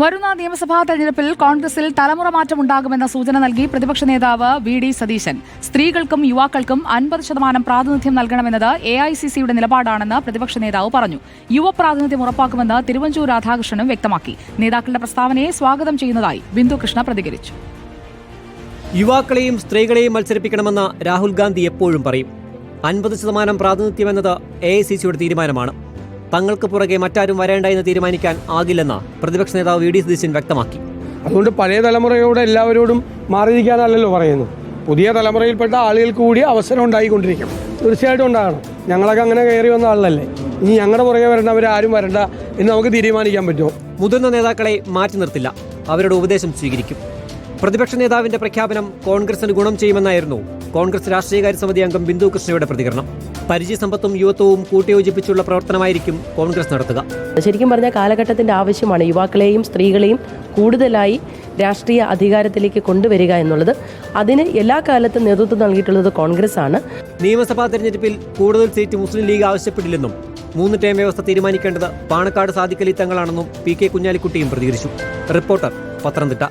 വരുന്ന നിയമസഭാ തെരഞ്ഞെടുപ്പിൽ കോൺഗ്രസിൽ തലമുറ മാറ്റമുണ്ടാകുമെന്ന സൂചന നൽകി പ്രതിപക്ഷ നേതാവ് വി.ഡി. സതീശൻ. സ്ത്രീകൾക്കും യുവാക്കൾക്കും 50% പ്രാതിനിധ്യം നൽകണമെന്നത് AICCയുടെ നിലപാടാണെന്ന് പ്രതിപക്ഷ നേതാവ് പറഞ്ഞു. യുവപ്രാതിനിധ്യം ഉറപ്പാക്കുമെന്ന് തിരുവഞ്ചൂർ രാധാകൃഷ്ണനും വ്യക്തമാക്കി. നേതാക്കളുടെ പ്രസ്താവനയെ സ്വാഗതം ചെയ്യുന്നതായി ബിന്ദു കൃഷ്ണ പ്രതികരിച്ചു. യുവാക്കളെയും സ്ത്രീകളെയും മത്സരിപ്പിക്കണമെന്ന് രാഹുൽ ഗാന്ധി എപ്പോഴും പറയും. 50% പ്രാതിനിധ്യമെന്നത് AICCയുടെ തീരുമാനമാണ്. തങ്ങൾക്ക് പുറകെ മറ്റാരും വരേണ്ട എന്ന് തീരുമാനിക്കാൻ ആകില്ലെന്ന് പ്രതിപക്ഷ നേതാവ് വി.ഡി. സതീശൻ വ്യക്തമാക്കി. അതുകൊണ്ട് പഴയ തലമുറയോട് എല്ലാവരോടും മാറിയിരിക്കാനല്ലല്ലോ പറയുന്നു. പുതിയ തലമുറയിൽപ്പെട്ട ആളുകൾക്ക് കൂടി അവസരം ഉണ്ടായിക്കൊണ്ടിരിക്കും. തീർച്ചയായിട്ടും ഉണ്ടാകണം. ഞങ്ങളൊക്കെ അങ്ങനെ കയറി വന്ന ആളല്ലേ. ഇനി ഞങ്ങളുടെ പുറകെ വരേണ്ടവർ ആരും വരണ്ട എന്ന് നമുക്ക് തീരുമാനിക്കാൻ പറ്റുമോ? മുതിർന്ന നേതാക്കളെ മാറ്റി നിർത്തില്ല, അവരുടെ ഉപദേശം സ്വീകരിക്കും. പ്രതിപക്ഷ നേതാവിന്റെ പ്രഖ്യാപനം കോൺഗ്രസിന് ഗുണം ചെയ്യുമെന്നായിരുന്നു കോൺഗ്രസ് രാഷ്ട്രീയകാര്യ സമിതി അംഗം ബിന്ദു കൃഷ്ണയുടെ പ്രതികരണം. പരിചയസമ്പത്തും യുവത്വവും കൂട്ടിയോജിപ്പിച്ചുള്ള പ്രവർത്തനമായിരിക്കും കോൺഗ്രസ് നടത്തുക. ശരിക്കും പറഞ്ഞ കാലഘട്ടത്തിന്റെ ആവശ്യമാണ് യുവാക്കളെയും സ്ത്രീകളെയും കൂടുതലായി രാഷ്ട്രീയ അധികാരത്തിലേക്ക് കൊണ്ടുവരിക എന്നുള്ളത്. അതിന് എല്ലാ കാലത്തും നേതൃത്വം നൽകിയിട്ടുള്ളത് കോൺഗ്രസ് ആണ്. നിയമസഭാ തെരഞ്ഞെടുപ്പിൽ കൂടുതൽ സീറ്റ് മുസ്ലിം ലീഗ് ആവശ്യപ്പെട്ടില്ലെന്നും 3 ടേം വ്യവസ്ഥ തീരുമാനിക്കേണ്ടത് പാണക്കാട് സാദിഖലി തങ്ങളാണെന്നും PK കുഞ്ഞാലിക്കുട്ടിയും പ്രതികരിച്ചു. റിപ്പോർട്ടർ, പത്തനംതിട്ട.